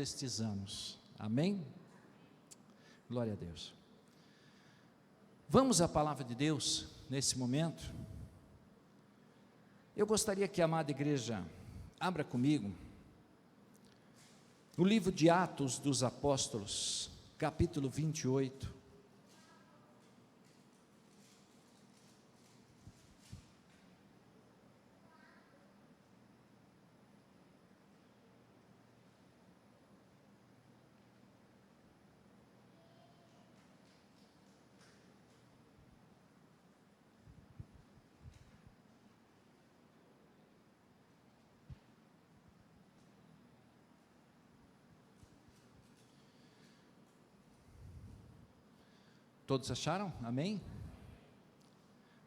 estes anos. Amém? Glória a Deus. Vamos à palavra de Deus nesse momento. Eu gostaria que a amada igreja abra comigo no livro de Atos dos Apóstolos, capítulo 28. Todos acharam? Amém?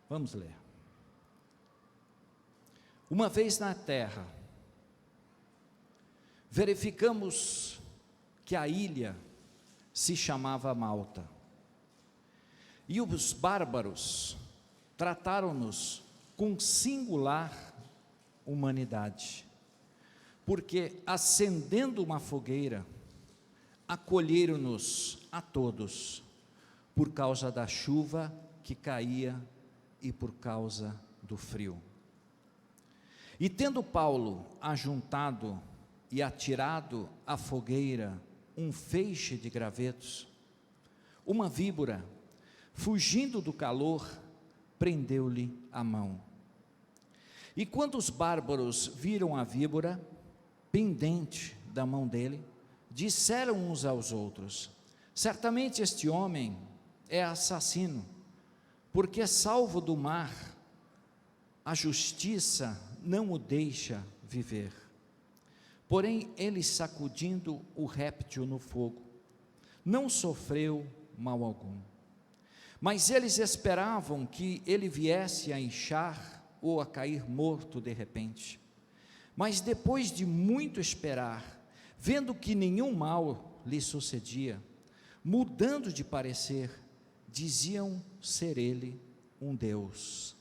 Vamos ler. Uma vez na terra, verificamos que a ilha se chamava Malta, e os bárbaros trataram-nos com singular humanidade, porque acendendo uma fogueira, acolheram-nos a todos, por causa da chuva que caía e por causa do frio. E tendo Paulo ajuntado e atirado à fogueira um feixe de gravetos, uma víbora, fugindo do calor, prendeu-lhe a mão. E quando os bárbaros viram a víbora pendente da mão dele, disseram uns aos outros: certamente este homem é assassino, porque salvo do mar, a justiça não o deixa viver. Porém, ele, sacudindo o réptil no fogo, não sofreu mal algum. Mas eles esperavam que ele viesse a inchar ou a cair morto de repente. Mas depois de muito esperar, vendo que nenhum mal lhe sucedia, mudando de parecer, diziam ser ele um Deus.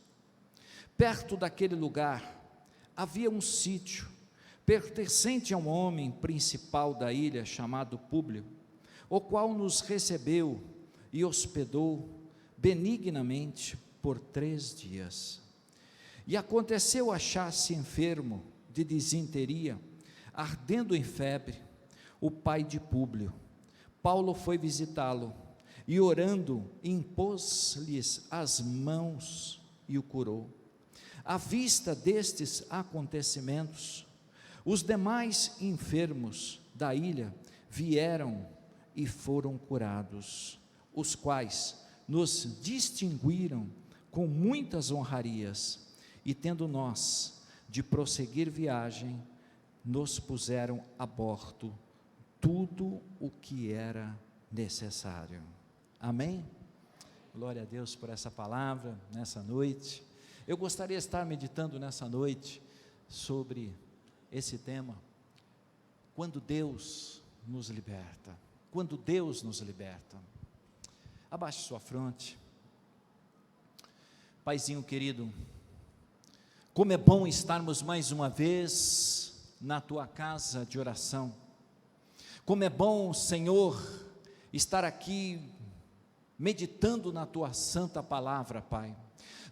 Perto daquele lugar havia um sítio pertencente a um homem principal da ilha, chamado Públio, o qual nos recebeu e hospedou benignamente por 3 dias. E aconteceu achar-se enfermo de disenteria, ardendo em febre, o pai de Públio. Paulo foi visitá-lo, e orando, impôs-lhes as mãos e o curou. À vista destes acontecimentos, os demais enfermos da ilha vieram e foram curados, os quais nos distinguiram com muitas honrarias, e tendo nós de prosseguir viagem, nos puseram a bordo tudo o que era necessário. Amém? Glória a Deus por essa palavra, nessa noite. Eu gostaria de estar meditando nessa noite sobre esse tema, quando Deus nos liberta. Quando Deus nos liberta. Abaixe sua fronte. Paizinho querido, como é bom estarmos mais uma vez na tua casa de oração. Como é bom, Senhor, estar aqui meditando na tua santa palavra, Pai,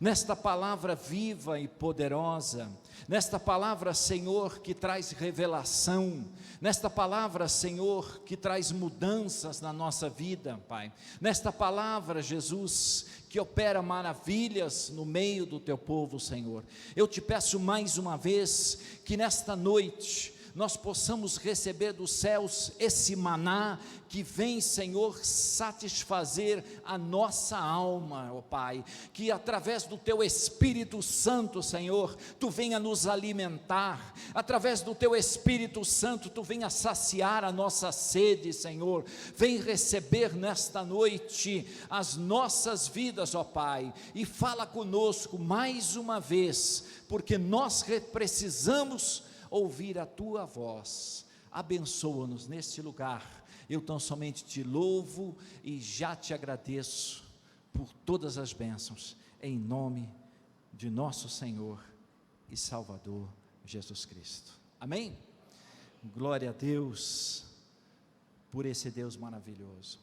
nesta palavra viva e poderosa, nesta palavra, Senhor, que traz revelação, nesta palavra, Senhor, que traz mudanças na nossa vida, Pai, nesta palavra, Jesus, que opera maravilhas no meio do teu povo, Senhor. Eu te peço mais uma vez, que nesta noite, nós possamos receber dos céus esse maná que vem, Senhor, satisfazer a nossa alma, ó Pai, que através do Teu Espírito Santo, Senhor, Tu venha nos alimentar, através do Teu Espírito Santo, Tu venha saciar a nossa sede, Senhor, vem receber nesta noite as nossas vidas, ó Pai, e fala conosco mais uma vez, porque nós precisamos ouvir a Tua voz. Abençoa-nos neste lugar. Eu tão somente te louvo e já te agradeço por todas as bênçãos, em nome de nosso Senhor e Salvador Jesus Cristo. Amém? Glória a Deus. por esse Deus maravilhoso.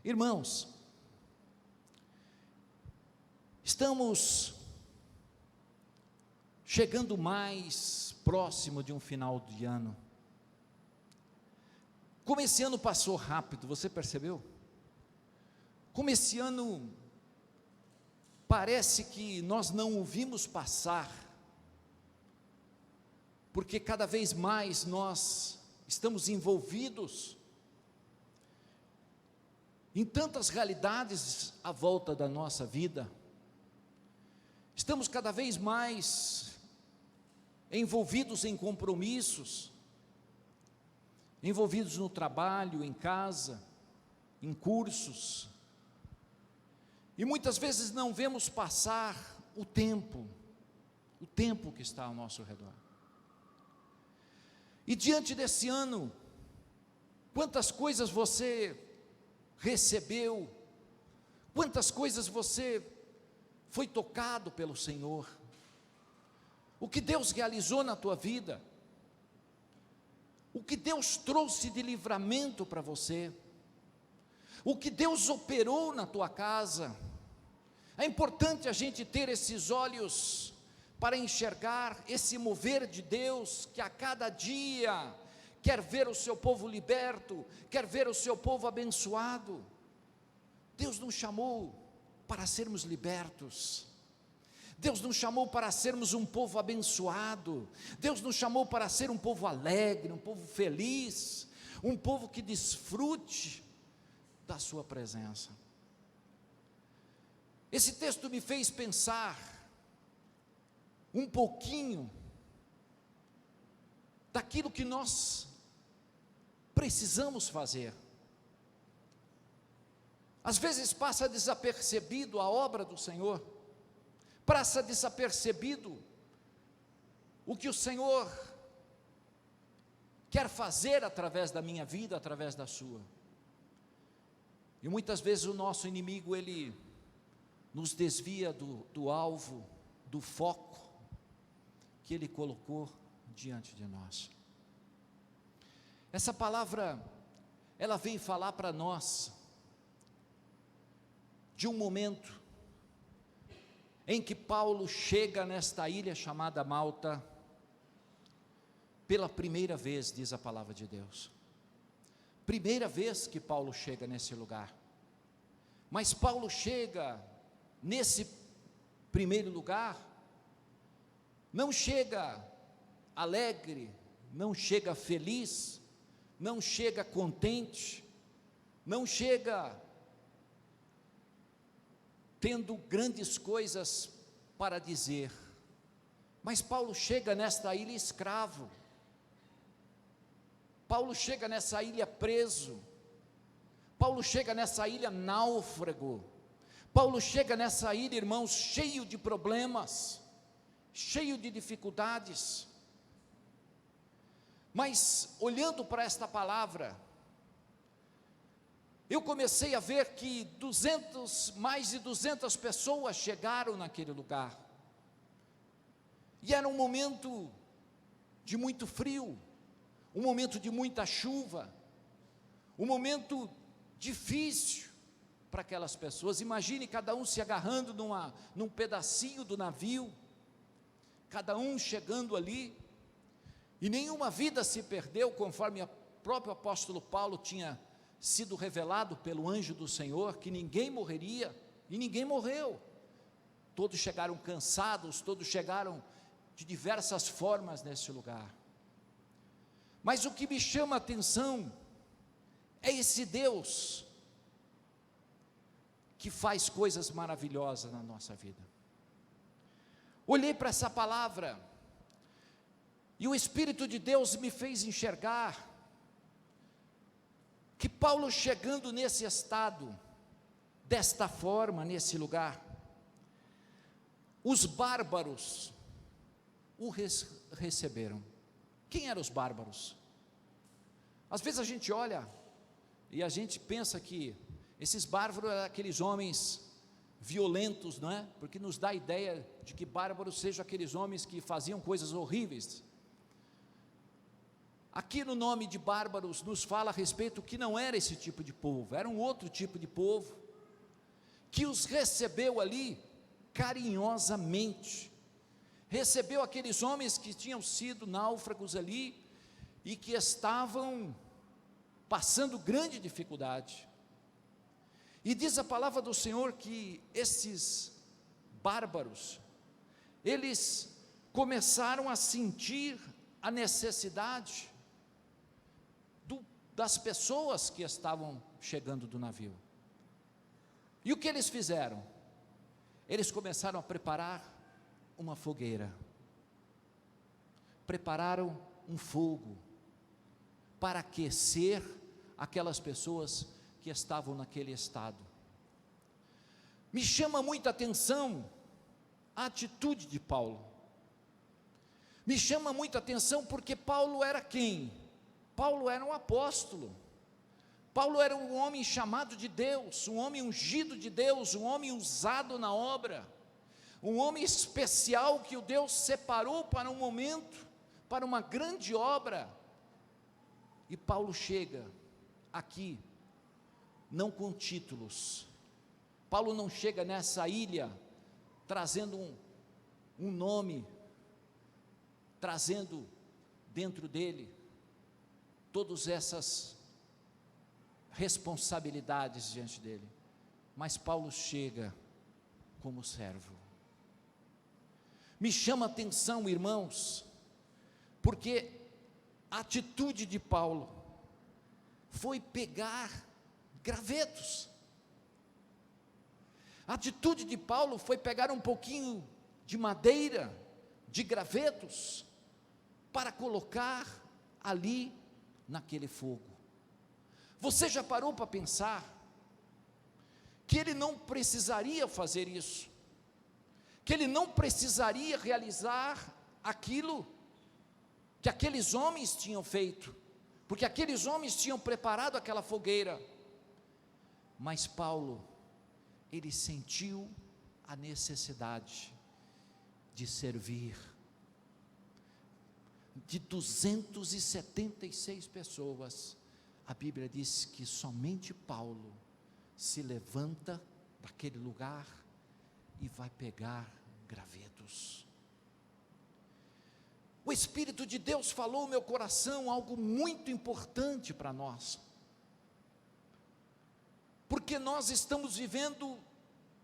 Irmãos, estamos chegando mais próximo de um final de ano. Como esse ano passou rápido, você percebeu? Como esse ano parece que nós não o vimos passar, porque cada vez mais nós estamos envolvidos em tantas realidades à volta da nossa vida, estamos cada vez mais envolvidos em compromissos, envolvidos no trabalho, em casa, em cursos, e muitas vezes não vemos passar o tempo que está ao nosso redor. E diante desse ano, quantas coisas você recebeu, quantas coisas você foi tocado pelo Senhor, o que Deus realizou na tua vida, o que Deus trouxe de livramento para você, o que Deus operou na tua casa. É importante a gente ter esses olhos para enxergar esse mover de Deus, que a cada dia quer ver o seu povo liberto, quer ver o seu povo abençoado. Deus nos chamou para sermos libertos, Deus nos chamou para sermos um povo abençoado, Deus nos chamou para ser um povo alegre, um povo feliz, um povo que desfrute da sua presença. Esse texto me fez pensar um pouquinho daquilo que nós precisamos fazer. Às vezes passa desapercebido a obra do Senhor, passa desapercebido o que o Senhor quer fazer através da minha vida, através da sua. E muitas vezes o nosso inimigo, ele nos desvia do alvo, do foco que ele colocou diante de nós. Essa palavra, ela vem falar para nós de um momento em que Paulo chega nesta ilha chamada Malta, pela primeira vez, diz a palavra de Deus. Primeira vez que Paulo chega nesse lugar. Mas Paulo chega nesse primeiro lugar, não chega alegre, não chega feliz, não chega contente, não chega tendo grandes coisas para dizer, mas Paulo chega nesta ilha escravo, Paulo chega nessa ilha preso, Paulo chega nessa ilha náufrago, Paulo chega nessa ilha, irmãos, cheio de problemas, cheio de dificuldades. Mas olhando para esta palavra, eu comecei a ver que mais de 200 pessoas chegaram naquele lugar, e era um momento de muito frio, um momento de muita chuva, um momento difícil para aquelas pessoas. Imagine cada um se agarrando num pedacinho do navio, cada um chegando ali, e nenhuma vida se perdeu, conforme o próprio apóstolo Paulo tinha sido revelado pelo anjo do Senhor, que ninguém morreria, e ninguém morreu. Todos chegaram cansados, todos chegaram de diversas formas nesse lugar. Mas o que me chama a atenção é esse Deus que faz coisas maravilhosas na nossa vida. Olhei para essa palavra, e o Espírito de Deus me fez enxergar que Paulo, chegando nesse estado, desta forma, nesse lugar, os bárbaros o receberam. Quem eram os bárbaros? Às vezes a gente olha e a gente pensa que esses bárbaros eram aqueles homens violentos, não é? Porque nos dá a ideia de que bárbaros sejam aqueles homens que faziam coisas horríveis. Aqui no nome de bárbaros nos fala a respeito que não era esse tipo de povo, era um outro tipo de povo, que os recebeu ali carinhosamente, recebeu aqueles homens que tinham sido náufragos ali, e que estavam passando grande dificuldade, e diz a palavra do Senhor que esses bárbaros, eles começaram a sentir a necessidade das pessoas que estavam chegando do navio, e o que eles fizeram? Eles começaram a preparar uma fogueira, prepararam um fogo, para aquecer aquelas pessoas que estavam naquele estado. Me chama muita atenção a atitude de Paulo, me chama muita atenção porque Paulo era quem? Paulo era um apóstolo, Paulo era um homem chamado de Deus, um homem ungido de Deus, um homem usado na obra, um homem especial que o Deus separou para um momento, para uma grande obra. E Paulo chega aqui, não com títulos, Paulo não chega nessa ilha trazendo um nome, trazendo dentro dele todas essas responsabilidades diante dele, mas Paulo chega como servo. Me chama a atenção, irmãos, porque a atitude de Paulo foi pegar gravetos, a atitude de Paulo foi pegar um pouquinho de madeira, de gravetos, para colocar ali naquele fogo. Você já parou para pensar que ele não precisaria fazer isso, que ele não precisaria realizar aquilo que aqueles homens tinham feito, porque aqueles homens tinham preparado aquela fogueira, mas Paulo, ele sentiu a necessidade de servir. De 276 pessoas, a Bíblia diz que somente Paulo se levanta daquele lugar e vai pegar gravetos. O Espírito de Deus falou no meu coração algo muito importante para nós, porque nós estamos vivendo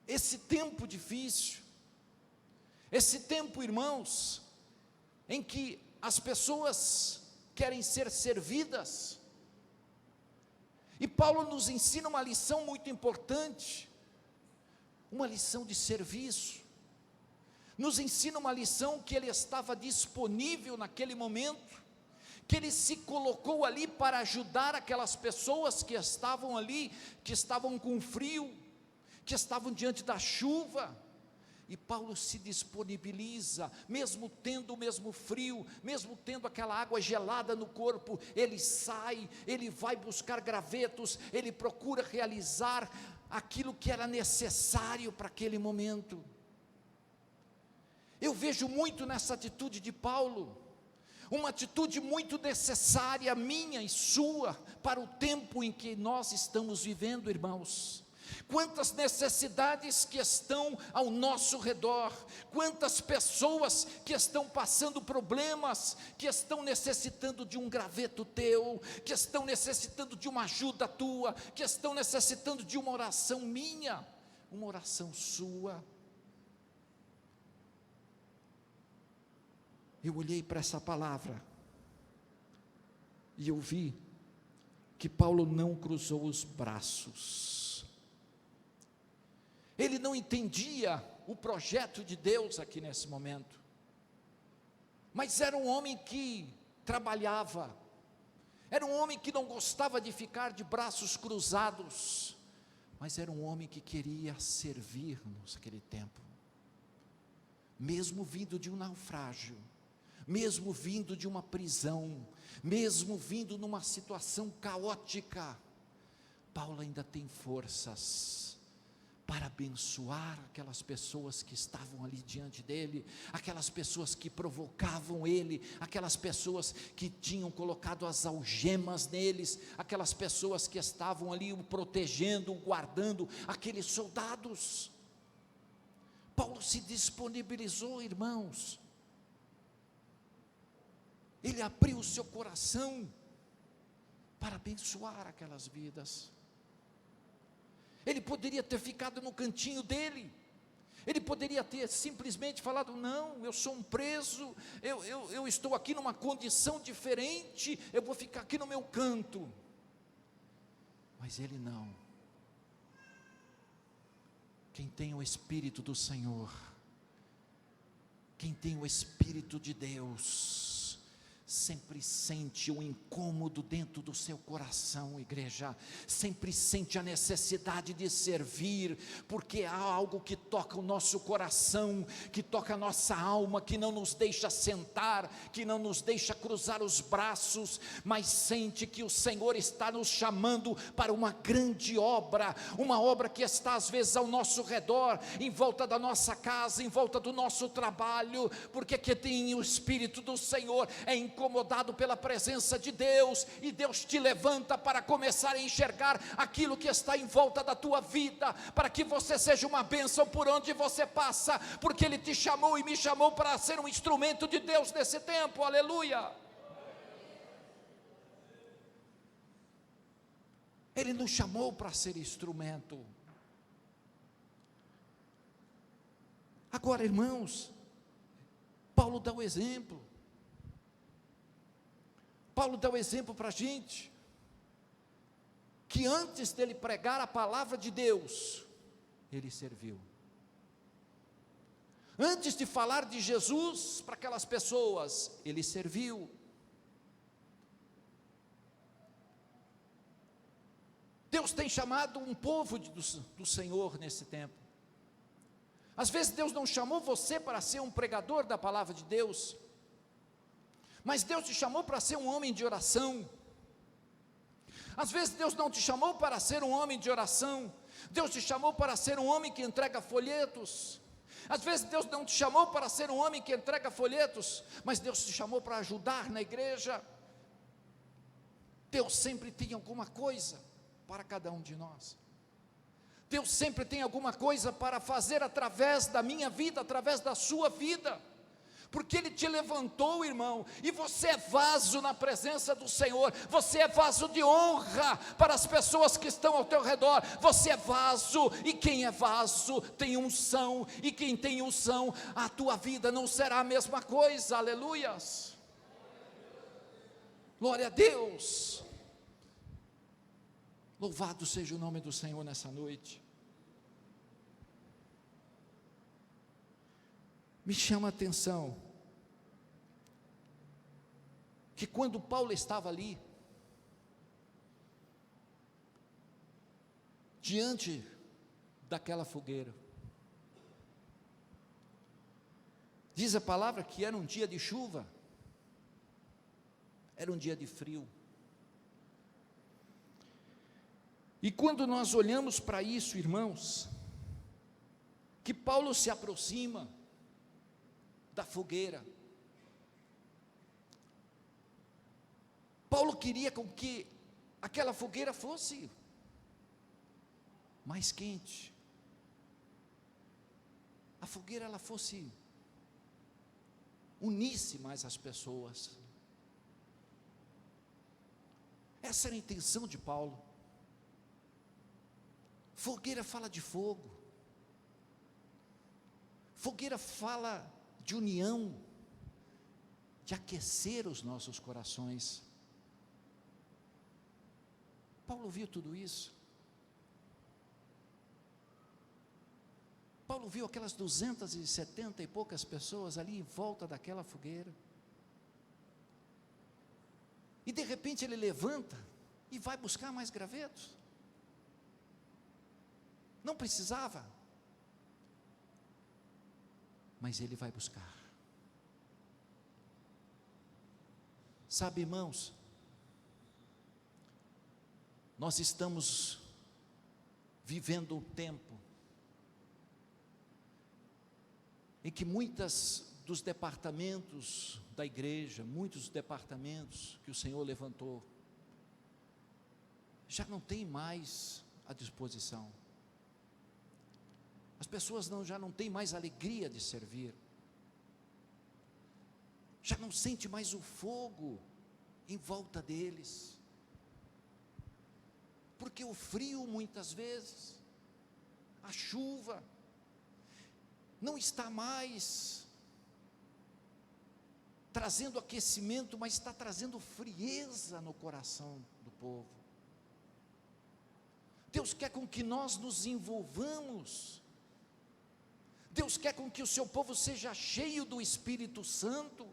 esse tempo difícil, esse tempo, irmãos, em que as pessoas querem ser servidas, e Paulo nos ensina uma lição muito importante, uma lição de serviço, nos ensina uma lição que ele estava disponível naquele momento, que ele se colocou ali para ajudar aquelas pessoas que estavam ali, que estavam com frio, que estavam diante da chuva, e Paulo se disponibiliza, mesmo tendo o mesmo frio, mesmo tendo aquela água gelada no corpo, ele sai, ele vai buscar gravetos, ele procura realizar aquilo que era necessário para aquele momento. Eu vejo muito nessa atitude de Paulo, uma atitude muito necessária, minha e sua, para o tempo em que nós estamos vivendo, irmãos. Quantas necessidades que estão ao nosso redor, quantas pessoas que estão passando problemas, que estão necessitando de um graveto teu, que estão necessitando de uma ajuda tua, que estão necessitando de uma oração minha, uma oração sua. Eu olhei para essa palavra e eu vi que Paulo não cruzou os braços, ele não entendia o projeto de Deus aqui nesse momento, mas era um homem que trabalhava, era um homem que não gostava de ficar de braços cruzados, mas era um homem que queria servir-nos naquele tempo, mesmo vindo de um naufrágio, mesmo vindo de uma prisão, mesmo vindo numa situação caótica, Paulo ainda tem forças para abençoar aquelas pessoas que estavam ali diante dele, aquelas pessoas que provocavam ele, aquelas pessoas que tinham colocado as algemas neles, aquelas pessoas que estavam ali o protegendo, o guardando, aqueles soldados. Paulo se disponibilizou, irmãos, ele abriu o seu coração para abençoar aquelas vidas. Ele poderia ter ficado no cantinho dele, ele poderia ter simplesmente falado: não, eu sou um preso, eu estou aqui numa condição diferente, eu vou ficar aqui no meu canto. Mas ele não. Quem tem o Espírito do Senhor, quem tem o Espírito de Deus, sempre sente um incômodo dentro do seu coração, igreja, sempre sente a necessidade de servir, porque há algo que toca o nosso coração, que toca a nossa alma, que não nos deixa sentar, que não nos deixa cruzar os braços, mas sente que o Senhor está nos chamando para uma grande obra, uma obra que está às vezes ao nosso redor, em volta da nossa casa, em volta do nosso trabalho, porque quem tem o Espírito do Senhor é incomodado pela presença de Deus, e Deus te levanta para começar a enxergar aquilo que está em volta da tua vida, para que você seja uma bênção por onde você passa, porque Ele te chamou e me chamou para ser um instrumento de Deus nesse tempo, aleluia. Ele nos chamou para ser instrumento. Agora, irmãos, Paulo dá o exemplo. Paulo dá o exemplo para a gente, que antes dele pregar a palavra de Deus, ele serviu. Antes de falar de Jesus para aquelas pessoas, ele serviu. Deus tem chamado um povo do Senhor nesse tempo. Às vezes Deus não chamou você para ser um pregador da palavra de Deus, mas Deus te chamou para ser um homem de oração. Às vezes Deus não te chamou para ser um homem de oração, Deus te chamou para ser um homem que entrega folhetos. Às vezes Deus não te chamou para ser um homem que entrega folhetos, mas Deus te chamou para ajudar na igreja. Deus sempre tem alguma coisa para cada um de nós. Deus sempre tem alguma coisa para fazer através da minha vida, através da sua vida, porque Ele te levantou, irmão, e você é vaso na presença do Senhor, você é vaso de honra para as pessoas que estão ao teu redor, você é vaso, e quem é vaso tem unção, e quem tem unção, a tua vida não será a mesma coisa, aleluias, glória a Deus. Louvado seja o nome do Senhor nessa noite. Me chama a atenção que quando Paulo estava ali, diante daquela fogueira, diz a palavra que era um dia de chuva, era um dia de frio. E quando nós olhamos para isso, irmãos, que Paulo se aproxima da fogueira, Paulo queria com que aquela fogueira fosse mais quente, a fogueira ela fosse, unisse mais as pessoas. Essa era a intenção de Paulo. Fogueira fala de fogo, fogueira fala de união, de aquecer os nossos corações. Paulo viu tudo isso. Paulo viu aquelas 270 e poucas pessoas ali em volta daquela fogueira, e de repente ele levanta e vai buscar mais gravetos. Não precisava, mas ele vai buscar. Sabe, irmãos, nós estamos vivendo um tempo em que muitos dos departamentos da igreja, muitos departamentos que o Senhor levantou, já não tem mais à disposição. As pessoas já não têm mais alegria de servir, já não sente mais o fogo em volta deles, porque o frio muitas vezes, a chuva, não está mais trazendo aquecimento, mas está trazendo frieza no coração do povo. Deus quer com que nós nos envolvamos, Deus quer com que o seu povo seja cheio do Espírito Santo,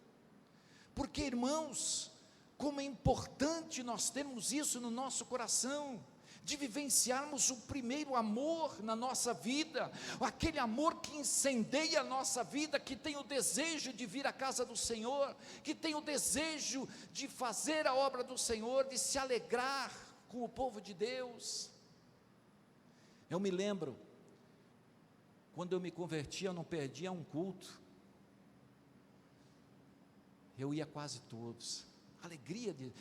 porque, irmãos, como é importante nós termos isso no nosso coração, de vivenciarmos o primeiro amor na nossa vida, aquele amor que incendeia a nossa vida, que tem o desejo de vir à casa do Senhor, que tem o desejo de fazer a obra do Senhor, de se alegrar com o povo de Deus. Eu me lembro, quando eu me converti, eu não perdia um culto, eu ia quase todos,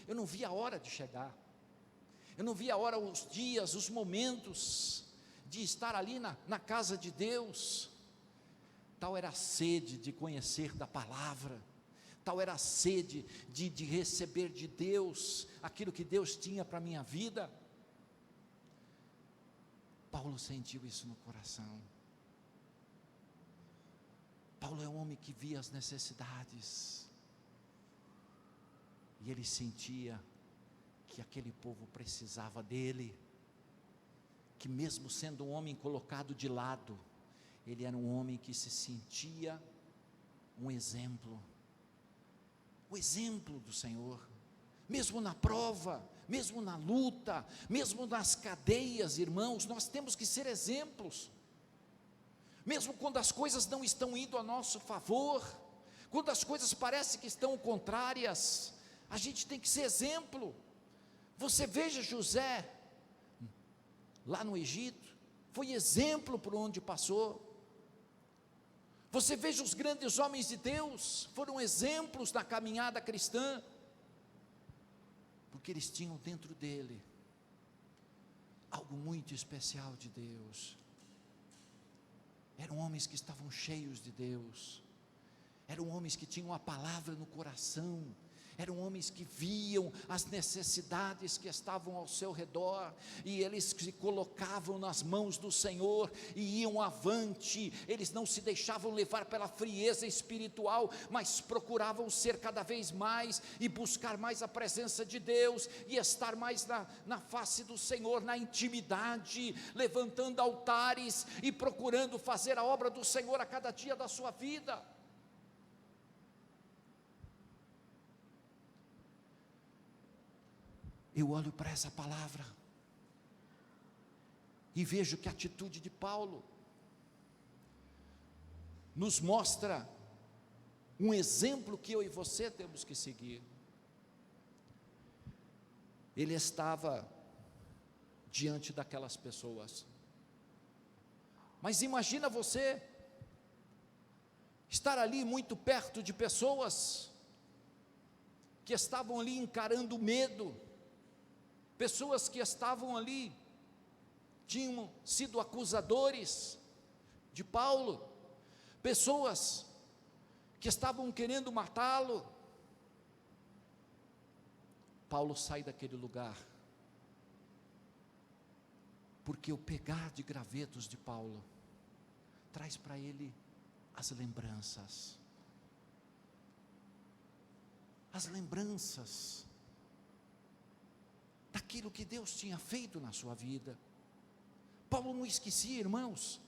eu não via a hora de chegar, eu não via a hora, os dias, os momentos de estar ali na casa de Deus. Tal era a sede de conhecer da palavra, tal era a sede de receber de Deus aquilo que Deus tinha para a minha vida. Paulo sentiu isso no coração. Paulo é um homem que via as necessidades, e ele sentia que aquele povo precisava dele, que mesmo sendo um homem colocado de lado, ele era um homem que se sentia um exemplo, o exemplo do Senhor, mesmo na prova, mesmo na luta, mesmo nas cadeias, irmãos, nós temos que ser exemplos, mesmo quando as coisas não estão indo a nosso favor, quando as coisas parecem que estão contrárias, a gente tem que ser exemplo. Você veja José, lá no Egito, foi exemplo por onde passou. Você veja os grandes homens de Deus, foram exemplos na caminhada cristã, porque eles tinham dentro dele algo muito especial de Deus. Eram homens que estavam cheios de Deus, eram homens que tinham a palavra no coração, eram homens que viam as necessidades que estavam ao seu redor, e eles se colocavam nas mãos do Senhor, e iam avante, eles não se deixavam levar pela frieza espiritual, mas procuravam ser cada vez mais, e buscar mais a presença de Deus, e estar mais na face do Senhor, na intimidade, levantando altares, e procurando fazer a obra do Senhor a cada dia da sua vida. Eu olho para essa palavra e vejo que a atitude de Paulo nos mostra um exemplo que eu e você temos que seguir. Ele estava diante daquelas pessoas, mas imagina você estar ali muito perto de pessoas que estavam ali encarando o medo, pessoas que estavam ali, tinham sido acusadores de Paulo, pessoas que estavam querendo matá-lo. Paulo sai daquele lugar, porque o pegar de gravetos de Paulo, traz para ele as lembranças, daquilo que Deus tinha feito na sua vida. Paulo não esquecia, irmãos,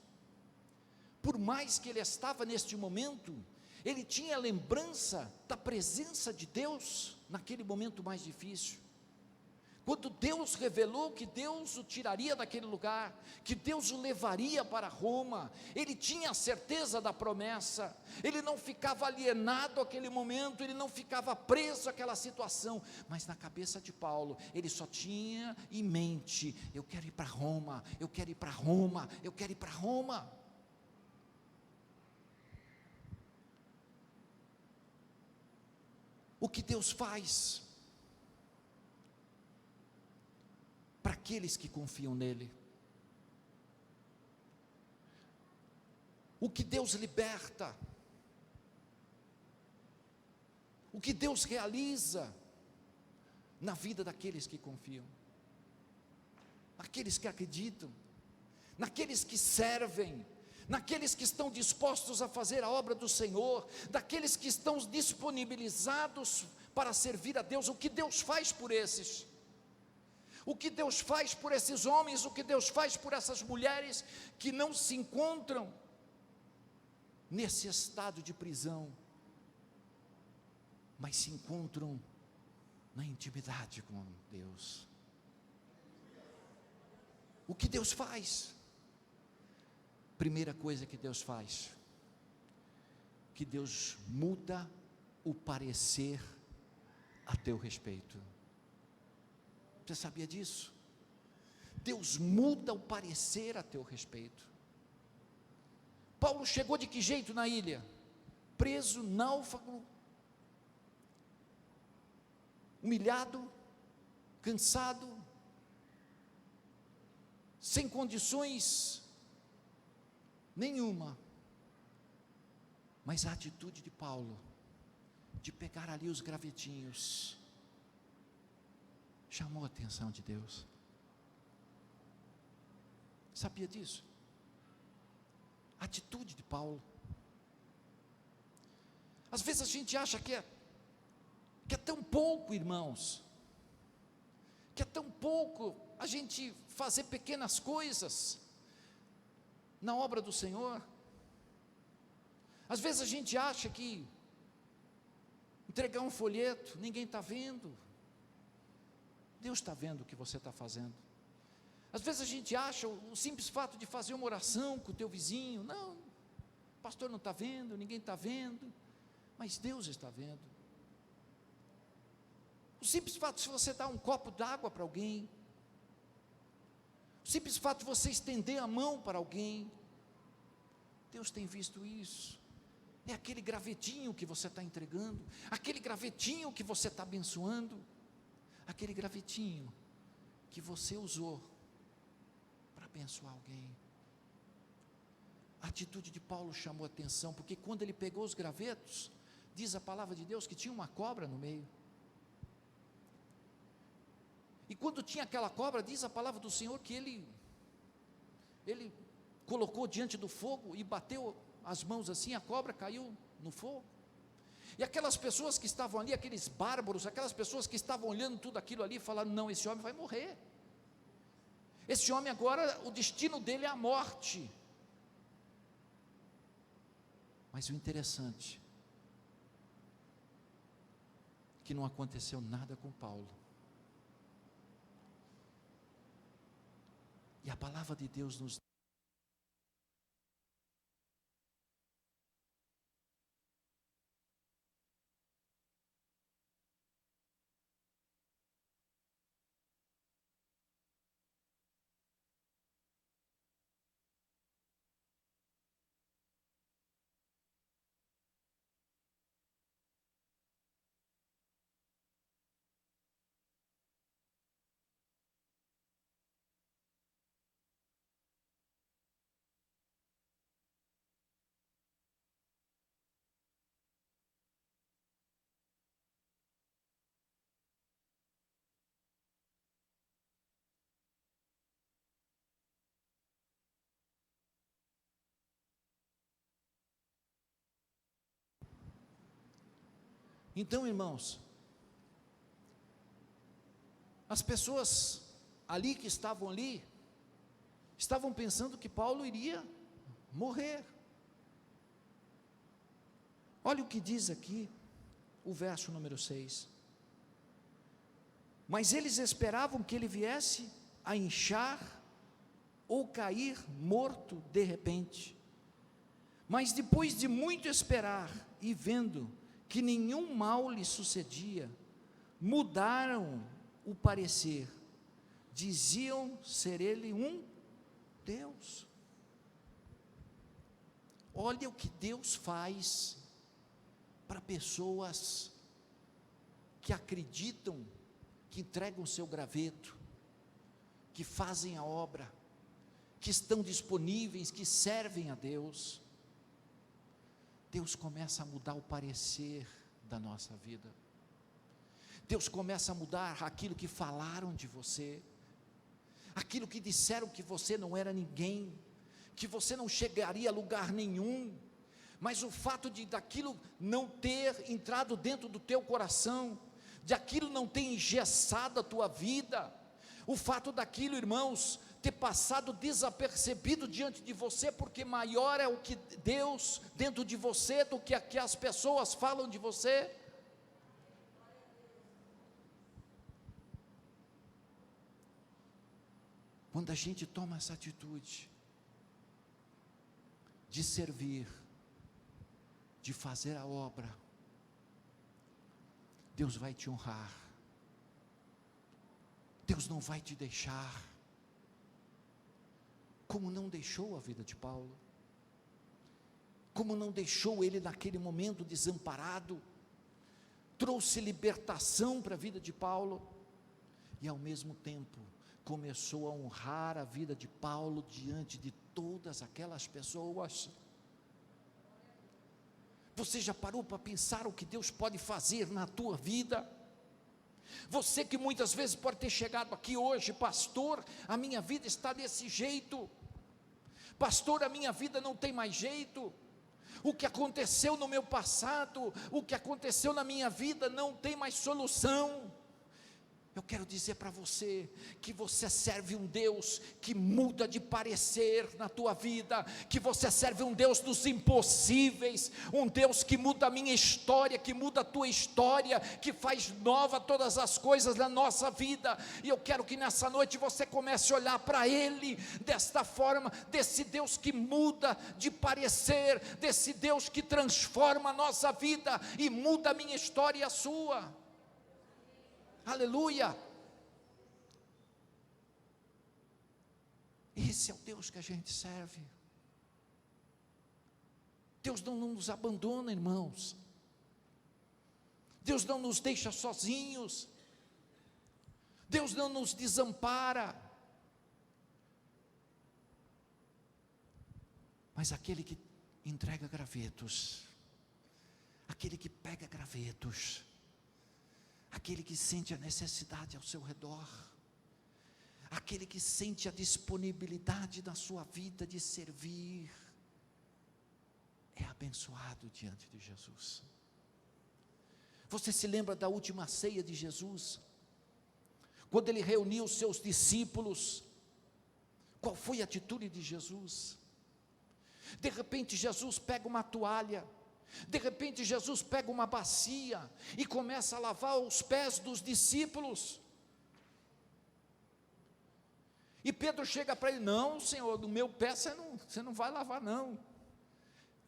por mais que ele estava neste momento, ele tinha lembrança da presença de Deus, naquele momento mais difícil, quando Deus revelou que Deus o tiraria daquele lugar, que Deus o levaria para Roma, ele tinha a certeza da promessa, ele não ficava alienado àquele momento, ele não ficava preso àquela situação, mas na cabeça de Paulo, ele só tinha em mente: eu quero ir para Roma, eu quero ir para Roma, eu quero ir para Roma. O que Deus faz para aqueles que confiam nele. O que Deus liberta. O que Deus realiza na vida daqueles que confiam, naqueles que acreditam, naqueles que servem, naqueles que estão dispostos a fazer a obra do Senhor, daqueles que estão disponibilizados para servir a Deus. O que Deus faz por esses? O que Deus faz por esses homens? O que Deus faz por essas mulheres que não se encontram nesse estado de prisão, mas se encontram na intimidade com Deus? O que Deus faz? Primeira coisa que Deus faz, que Deus muda o parecer a teu respeito. Você sabia disso? Deus muda o parecer a teu respeito. Paulo chegou de que jeito na ilha? Preso, náufrago, humilhado, cansado, sem condições nenhuma. Mas a atitude de Paulo, de pegar ali os gravetinhos, chamou a atenção de Deus. Sabia disso? A atitude de Paulo. Às vezes a gente acha que é tão pouco, irmãos, que é tão pouco a gente fazer pequenas coisas na obra do Senhor. Às vezes a gente acha que entregar um folheto, ninguém está vendo. Deus está vendo o que você está fazendo. Às vezes a gente acha o simples fato de fazer uma oração com o teu vizinho, não, o pastor não está vendo, ninguém está vendo, mas Deus está vendo. O simples fato de você dar um copo d'água para alguém, o simples fato de você estender a mão para alguém, Deus tem visto isso. É aquele gravetinho que você está entregando, aquele gravetinho que você está abençoando, aquele gravetinho que você usou para abençoar alguém. A atitude de Paulo chamou a atenção, porque quando ele pegou os gravetos, diz a palavra de Deus que tinha uma cobra no meio. E quando tinha aquela cobra, diz a palavra do Senhor que ele colocou diante do fogo e bateu as mãos assim, a cobra caiu no fogo. E aquelas pessoas que estavam ali, aqueles bárbaros, aquelas pessoas que estavam olhando tudo aquilo ali, falaram: não, esse homem vai morrer. Esse homem agora, o destino dele é a morte. Mas o interessante, que não aconteceu nada com Paulo. E a palavra de Deus nos Então, irmãos, as pessoas ali que estavam ali, estavam pensando que Paulo iria morrer. Olha o que diz aqui, o verso número 6. Mas eles esperavam que ele viesse a inchar ou cair morto de repente. Mas depois de muito esperar e vendo que nenhum mal lhe sucedia, mudaram o parecer, diziam ser ele um Deus. Olha o que Deus faz para pessoas que acreditam, que entregam o seu graveto, que fazem a obra, que estão disponíveis, que servem a Deus, Deus começa a mudar o parecer da nossa vida. Deus começa a mudar aquilo que falaram de você, aquilo que disseram que você não era ninguém, que você não chegaria a lugar nenhum, mas o fato de daquilo não ter entrado dentro do teu coração, de aquilo não ter engessado a tua vida, o fato daquilo, irmãos, ter passado desapercebido diante de você, porque maior é o que Deus dentro de você do que as pessoas falam de você. Quando a gente toma essa atitude de servir, de fazer a obra, Deus vai te honrar, Deus não vai te deixar, como não deixou a vida de Paulo, como não deixou ele naquele momento desamparado, trouxe libertação para a vida de Paulo, e ao mesmo tempo, começou a honrar a vida de Paulo diante de todas aquelas pessoas. Você já parou para pensar o que Deus pode fazer na tua vida? Você que muitas vezes pode ter chegado aqui hoje, pastor, a minha vida está desse jeito, pastor, a minha vida não tem mais jeito, o que aconteceu no meu passado, o que aconteceu na minha vida não tem mais solução. Eu quero dizer para você, que você serve um Deus que muda de parecer na tua vida, que você serve um Deus dos impossíveis, um Deus que muda a minha história, que muda a tua história, que faz nova todas as coisas na nossa vida, e eu quero que nessa noite você comece a olhar para Ele, desta forma, desse Deus que muda de parecer, desse Deus que transforma a nossa vida, e muda a minha história e a sua. Aleluia. Esse é o Deus que a gente serve. Deus não nos abandona, irmãos. Deus não nos deixa sozinhos. Deus não nos desampara. Mas aquele que entrega gravetos, aquele que pega gravetos, aquele que sente a necessidade ao seu redor, aquele que sente a disponibilidade da sua vida de servir, é abençoado diante de Jesus. Você se lembra da última ceia de Jesus? Quando ele reuniu os seus discípulos, qual foi a atitude de Jesus? De repente Jesus pega uma toalha, de repente Jesus pega uma bacia e começa a lavar os pés dos discípulos, e Pedro chega para ele: não, Senhor, no meu pé você não vai lavar não.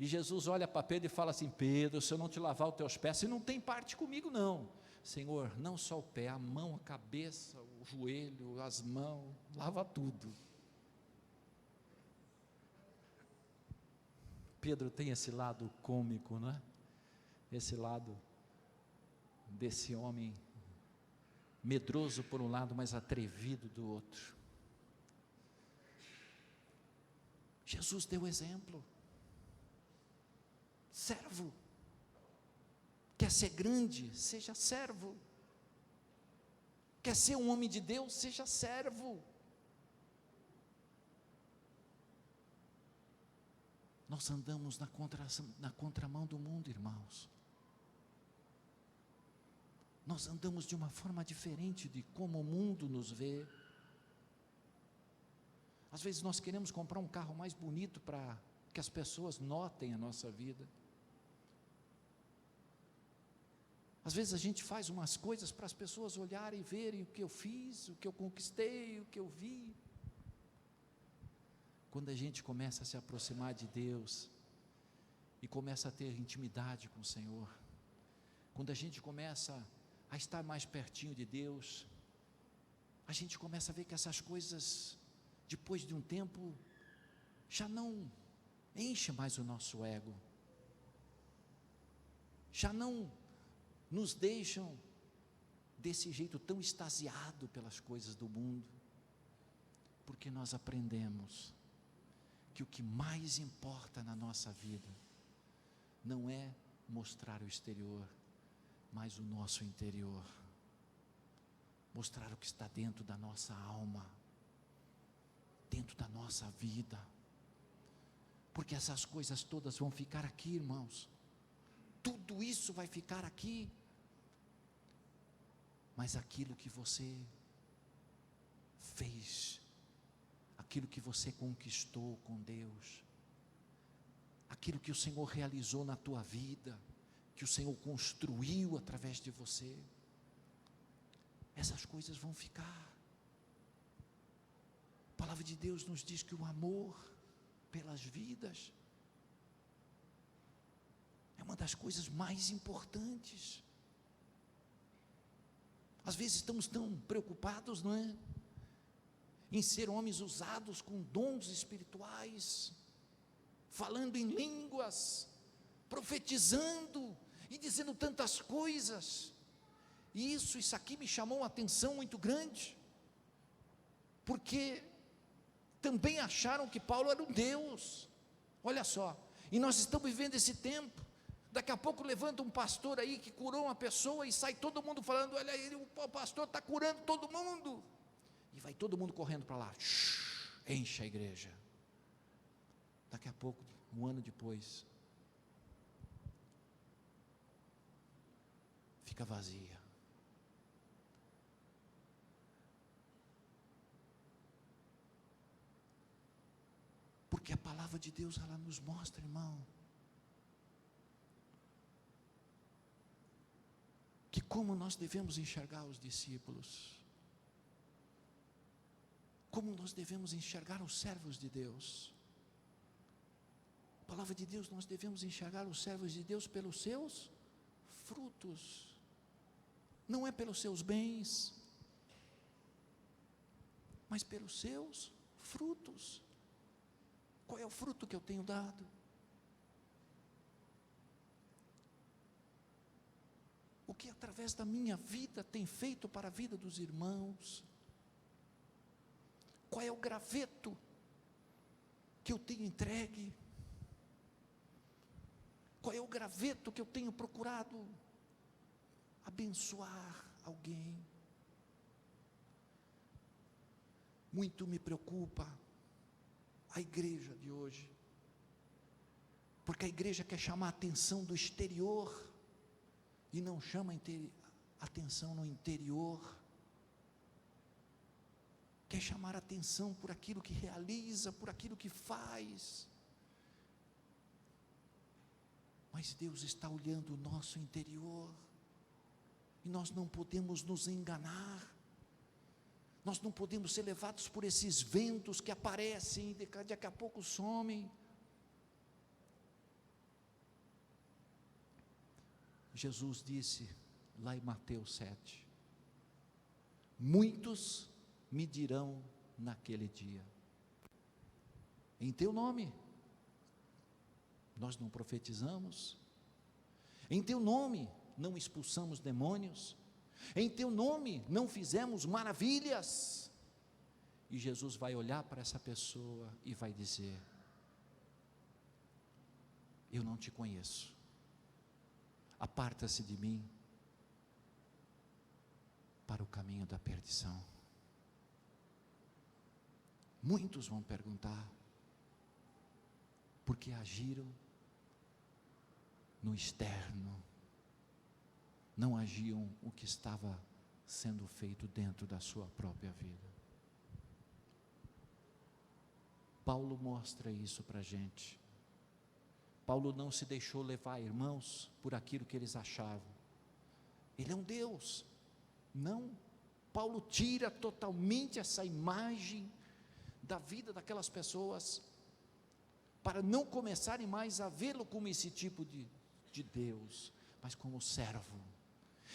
E Jesus olha para Pedro e fala assim: Pedro, se eu não te lavar os teus pés, você não tem parte comigo não. Senhor, não só o pé, a mão, a cabeça, o joelho, as mãos, lava tudo. Pedro tem esse lado cômico, não é? Esse lado desse homem medroso por um lado, mas atrevido do outro. Jesus deu exemplo. Servo. Quer ser grande? Seja servo. Quer ser um homem de Deus? Seja servo. Nós andamos na contramão do mundo, irmãos. Nós andamos de uma forma diferente de como o mundo nos vê. Às vezes nós queremos comprar um carro mais bonito para que as pessoas notem a nossa vida. Às vezes a gente faz umas coisas para as pessoas olharem e verem o que eu fiz, o que eu conquistei, o que eu vi. Quando a gente começa a se aproximar de Deus, e começa a ter intimidade com o Senhor, quando a gente começa a estar mais pertinho de Deus, a gente começa a ver que essas coisas, depois de um tempo, já não enche mais o nosso ego, já não nos deixam desse jeito tão extasiado pelas coisas do mundo? Porque nós aprendemos que o que mais importa na nossa vida não é mostrar o exterior, mas o nosso interior, mostrar o que está dentro da nossa alma, dentro da nossa vida, porque essas coisas todas vão ficar aqui, irmãos, tudo isso vai ficar aqui, mas aquilo que você fez, aquilo que você conquistou com Deus, aquilo que o Senhor realizou na tua vida, que o Senhor construiu através de você, essas coisas vão ficar. A palavra de Deus nos diz que o amor pelas vidas é uma das coisas mais importantes. Às vezes estamos tão preocupados, não é? Em ser homens usados com dons espirituais, falando em línguas, profetizando e dizendo tantas coisas. E isso aqui me chamou uma atenção muito grande, porque também acharam que Paulo era um Deus. Olha só, e nós estamos vivendo esse tempo. Daqui a pouco levanta um pastor aí que curou uma pessoa e sai todo mundo falando: olha, o pastor está curando todo mundo, e vai todo mundo correndo para lá, enche a igreja. Daqui a pouco, um ano depois, fica vazia. Porque a palavra de Deus, ela nos mostra, irmão, que como nós devemos enxergar os discípulos, como nós devemos enxergar os servos de Deus. A palavra de Deus, nós devemos enxergar os servos de Deus pelos seus frutos, não é pelos seus bens, mas pelos seus frutos. Qual é o fruto que eu tenho dado? O que através da minha vida tem feito para a vida dos irmãos? Qual é o graveto que eu tenho entregue? Qual é o graveto que eu tenho procurado abençoar alguém? Muito me preocupa a igreja de hoje, porque a igreja quer chamar a atenção do exterior e não chama atenção no interior, quer chamar a atenção por aquilo que realiza, por aquilo que faz, mas Deus está olhando o nosso interior, e nós não podemos nos enganar, nós não podemos ser levados por esses ventos que aparecem e daqui a pouco somem. Jesus disse lá em Mateus 7, muitos me dirão naquele dia, em teu nome nós não profetizamos, em teu nome não expulsamos demônios, em teu nome não fizemos maravilhas. E Jesus vai olhar para essa pessoa e vai dizer: eu não te conheço, aparta-se de mim para o caminho da perdição. Muitos vão perguntar, porque agiram no externo, não agiam o que estava sendo feito dentro da sua própria vida. Paulo mostra isso para a gente. Paulo não se deixou levar, irmãos, por aquilo que eles achavam. Ele é um Deus. Não, Paulo tira totalmente essa imagem da vida daquelas pessoas, para não começarem mais a vê-lo como esse tipo de Deus, mas como servo.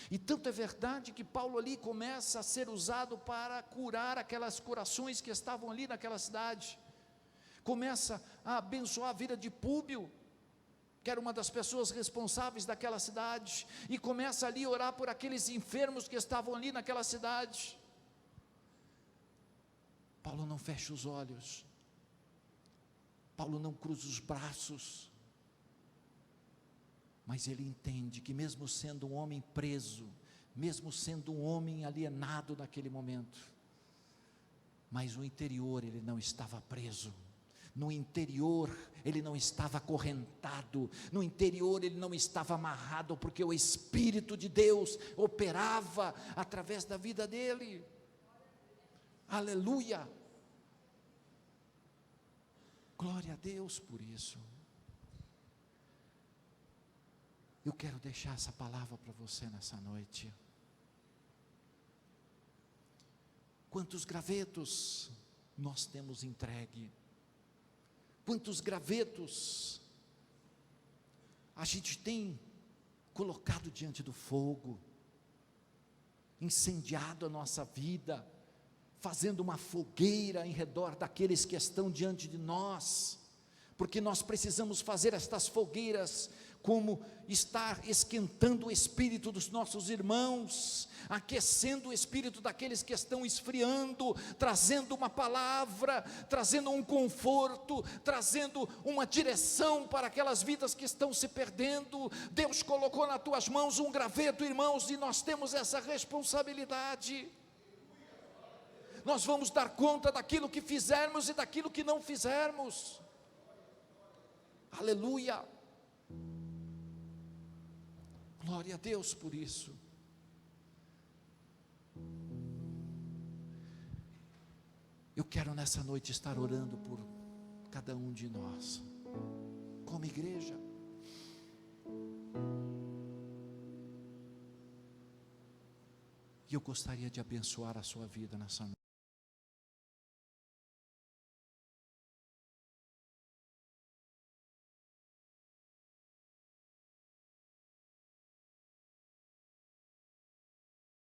E tanto é verdade que Paulo ali começa a ser usado para curar aquelas corações que estavam ali naquela cidade, começa a abençoar a vida de Públio, que era uma das pessoas responsáveis daquela cidade, e começa ali a orar por aqueles enfermos que estavam ali naquela cidade. Paulo não fecha os olhos, Paulo não cruza os braços, mas ele entende que mesmo sendo um homem preso, mesmo sendo um homem alienado naquele momento, mas no interior ele não estava preso, no interior ele não estava acorrentado, no interior ele não estava amarrado, porque o Espírito de Deus operava através da vida dele. Aleluia, glória a Deus por isso. Eu quero deixar essa palavra para você nessa noite. Quantos gravetos nós temos entregue? Quantos gravetos a gente tem colocado diante do fogo, incendiado a nossa vida, fazendo uma fogueira em redor daqueles que estão diante de nós, porque nós precisamos fazer estas fogueiras, como estar esquentando o espírito dos nossos irmãos, aquecendo o espírito daqueles que estão esfriando, trazendo uma palavra, trazendo um conforto, trazendo uma direção para aquelas vidas que estão se perdendo. Deus colocou nas tuas mãos um graveto, irmãos, e nós temos essa responsabilidade. Nós vamos dar conta daquilo que fizermos e daquilo que não fizermos. Aleluia, glória a Deus por isso. Eu quero nessa noite estar orando por cada um de nós, como igreja. E eu gostaria de abençoar a sua vida nessa noite.